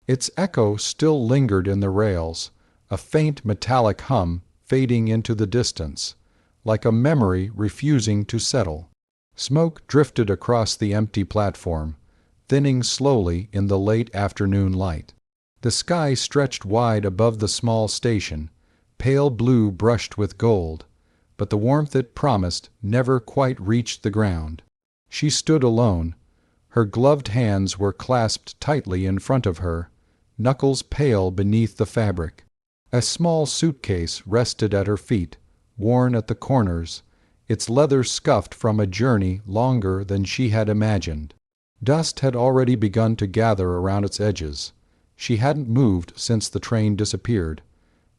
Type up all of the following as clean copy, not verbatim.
Its echo still lingered in the rails, a faint metallic hum fading into the distance, like a memory refusing to settle. Smoke drifted across the empty platform, thinning slowly in the late afternoon light. The sky stretched wide above the small station, pale blue brushed with gold, but the warmth it promised never quite reached the ground. She stood alone. Her gloved hands were clasped tightly in front of her, knuckles pale beneath the fabric. A small suitcase rested at her feet, worn at the corners, its leather scuffed from a journey longer than she had imagined. Dust had already begun to gather around its edges. She hadn't moved since the train disappeared.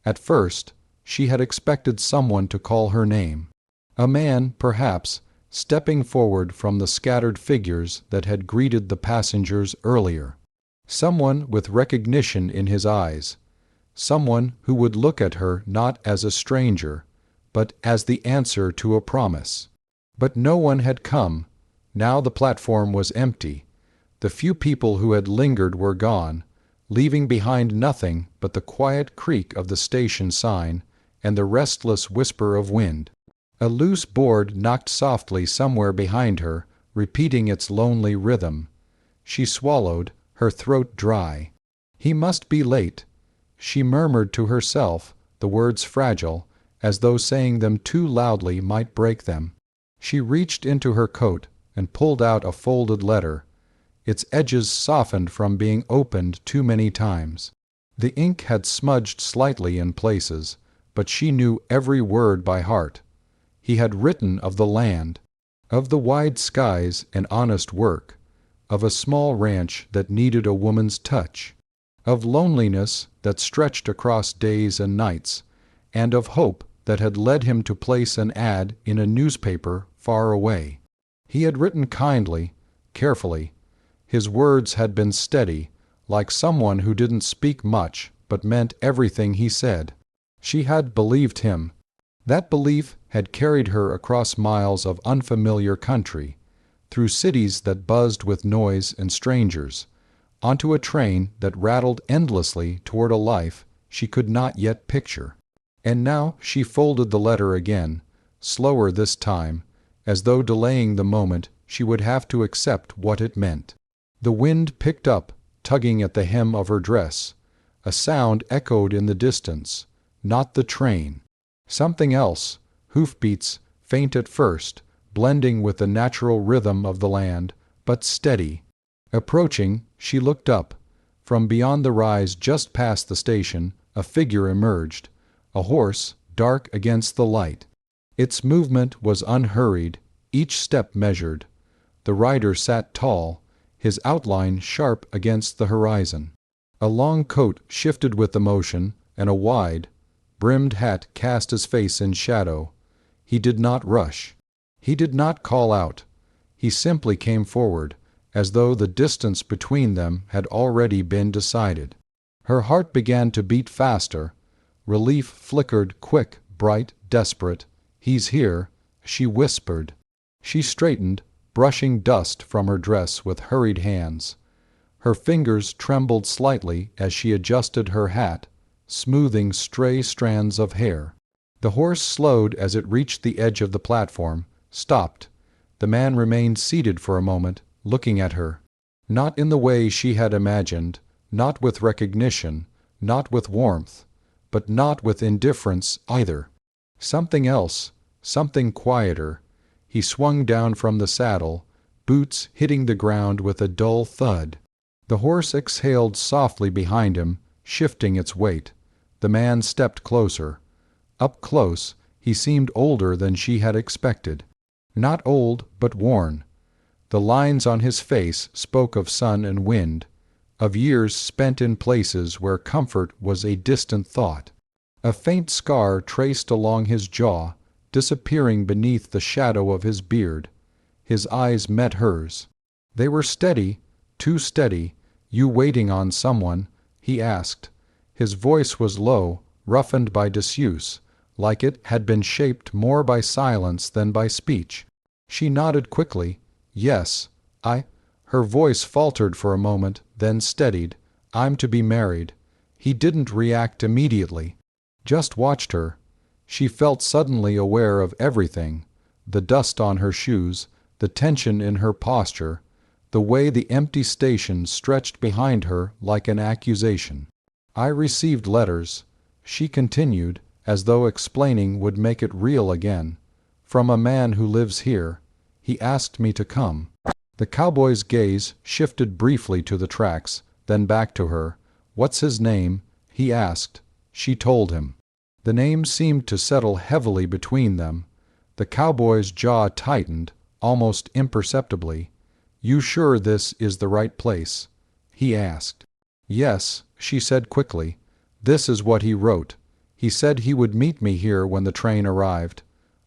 At first, she had expected someone to call her name. A man, perhaps, stepping forward from the scattered figures that had greeted the passengers earlier. Someone with recognition in his eyes. Someone who would look at her not as a stranger, but as the answer to a promise. But no one had come. Now the platform was empty. The few people who had lingered were gone, leaving behind nothing but the quiet creak of the station sign and the restless whisper of wind. A loose board knocked softly somewhere behind her, repeating its lonely rhythm. She swallowed, her throat dry. He must be late. She murmured to herself, the words fragile, as though saying them too loudly might break them. She reached into her coat and pulled out a folded letter. Its edges softened from being opened too many times. The ink had smudged slightly in places, but she knew every word by heart. He had written of the land, of the wide skies and honest work, of a small ranch that needed a woman's touch, of loneliness that stretched across days and nights, and of hope that had led him to place an ad in a newspaper far away. He had written kindly, carefully. His words had been steady, like someone who didn't speak much but meant everything he said. She had believed him. That belief had carried her across miles of unfamiliar country, through cities that buzzed with noise and strangers, onto a train that rattled endlessly toward a life she could not yet picture. And now she folded the letter again, slower this time, as though delaying the moment she would have to accept what it meant. The wind picked up, tugging at the hem of her dress. A sound echoed in the distance, not the train. Something else, hoofbeats, faint at first, blending with the natural rhythm of the land, but steady. Approaching, she looked up. From beyond the rise just past the station, a figure emerged, a horse, dark against the light. Its movement was unhurried, each step measured. The rider sat tall, his outline sharp against the horizon. A long coat shifted with the motion, and a wide, brimmed hat cast his face in shadow. He did not rush. He did not call out. He simply came forward, as though the distance between them had already been decided. Her heart began to beat faster. Relief flickered quick, bright, desperate. "He's here," she whispered. She straightened, brushing dust from her dress with hurried hands. Her fingers trembled slightly as she adjusted her hat, smoothing stray strands of hair. The horse slowed as it reached the edge of the platform, stopped. The man remained seated for a moment, looking at her. Not in the way she had imagined, not with recognition, not with warmth, but not with indifference either. Something else, something quieter. He swung down from the saddle, boots hitting the ground with a dull thud. The horse exhaled softly behind him, shifting its weight. The man stepped closer. Up close, he seemed older than she had expected. Not old, but worn. The lines on his face spoke of sun and wind, of years spent in places where comfort was a distant thought. A faint scar traced along his jaw, disappearing beneath the shadow of his beard. His eyes met hers. They were steady, too steady. "You waiting on someone?" he asked. His voice was low, roughened by disuse, like it had been shaped more by silence than by speech. She nodded quickly. "Yes, I—" Her voice faltered for a moment, then steadied. I'm to be married. He didn't react immediately. Just watched her. She felt suddenly aware of everything. The dust on her shoes, the tension in her posture, the way the empty station stretched behind her like an accusation. I received letters, she continued, as though explaining would make it real again. From a man who lives here. He asked me to come. The cowboy's gaze shifted briefly to the tracks, then back to her. What's his name? He asked. She told him. The name seemed to settle heavily between them. The cowboy's jaw tightened, almost imperceptibly. You sure this is the right place? He asked. Yes, she said quickly. This is what he wrote. He said he would meet me here when the train arrived.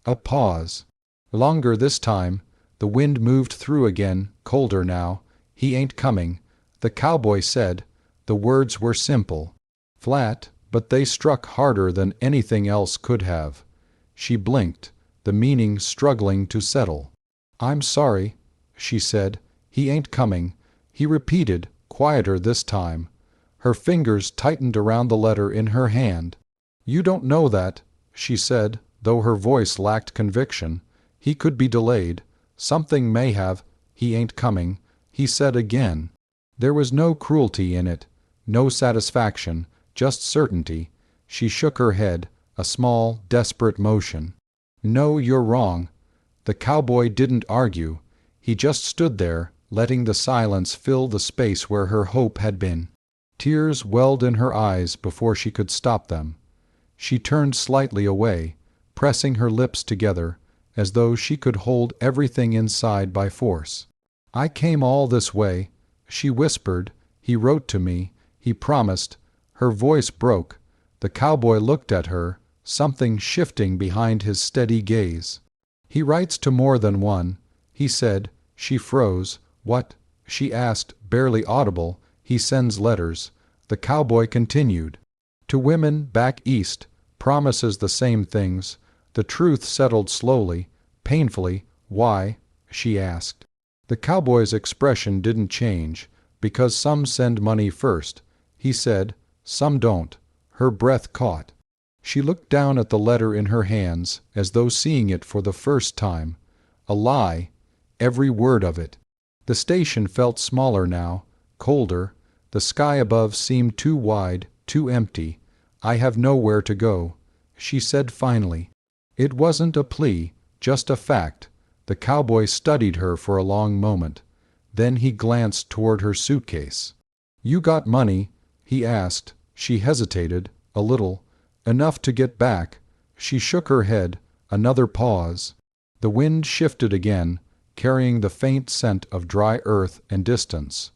A pause. Longer this time. The wind moved through again, colder now. He ain't coming, the cowboy said. The words were simple, flat, but they struck harder than anything else could have. She blinked, the meaning struggling to settle. I'm sorry, she said. He ain't coming, he repeated, quieter this time. Her fingers tightened around the letter in her hand. You don't know that, she said, though her voice lacked conviction. He could be delayed. Something may have. He ain't coming, he said again. There was no cruelty in it, no satisfaction, just certainty. She shook her head, a small, desperate motion. No, you're wrong. The cowboy didn't argue. He just stood there, letting the silence fill the space where her hope had been. Tears welled in her eyes before she could stop them. She turned slightly away, pressing her lips together, as though she could hold everything inside by force. I came all this way, she whispered. He wrote to me, he promised. Her voice broke. The cowboy looked at her, something shifting behind his steady gaze. He writes to more than one, he said. She froze. What? She asked, barely audible. He sends letters. The cowboy continued. To women back east, promises the same things. The truth settled slowly, painfully. Why? She asked. The cowboy's expression didn't change. Because some send money first, he said. Some don't. Her breath caught. She looked down at the letter in her hands, as though seeing it for the first time. A lie. Every word of it. The station felt smaller now, colder. The sky above seemed too wide, too empty. I have nowhere to go, she said finally. It wasn't a plea, just a fact. The cowboy studied her for a long moment. Then he glanced toward her suitcase. You got money? He asked. She hesitated, a little. Enough to get back. She shook her head. Another pause. The wind shifted again, carrying the faint scent of dry earth and distance.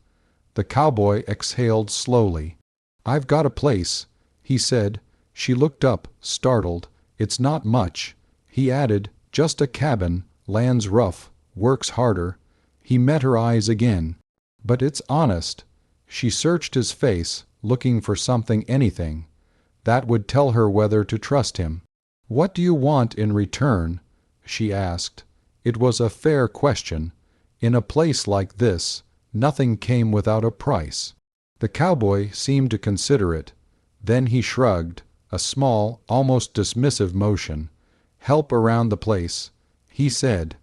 The cowboy exhaled slowly. I've got a place, he said. She looked up, startled. It's not much. He added, just a cabin, land's rough, works harder. He met her eyes again. But it's honest. She searched his face, looking for something, anything, that would tell her whether to trust him. What do you want in return? She asked. It was a fair question. In a place like this, nothing came without a price. The cowboy seemed to consider it. Then he shrugged, a small, almost dismissive motion. Help around the place, he said.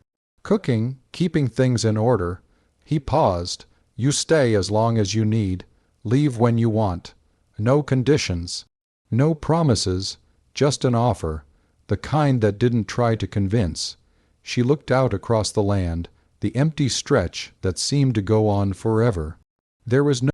Cooking, keeping things in order. He paused. You stay as long as you need. Leave when you want. No conditions. No promises, just an offer, the kind that didn't try to convince. She looked out across the land, the empty stretch that seemed to go on forever. There was no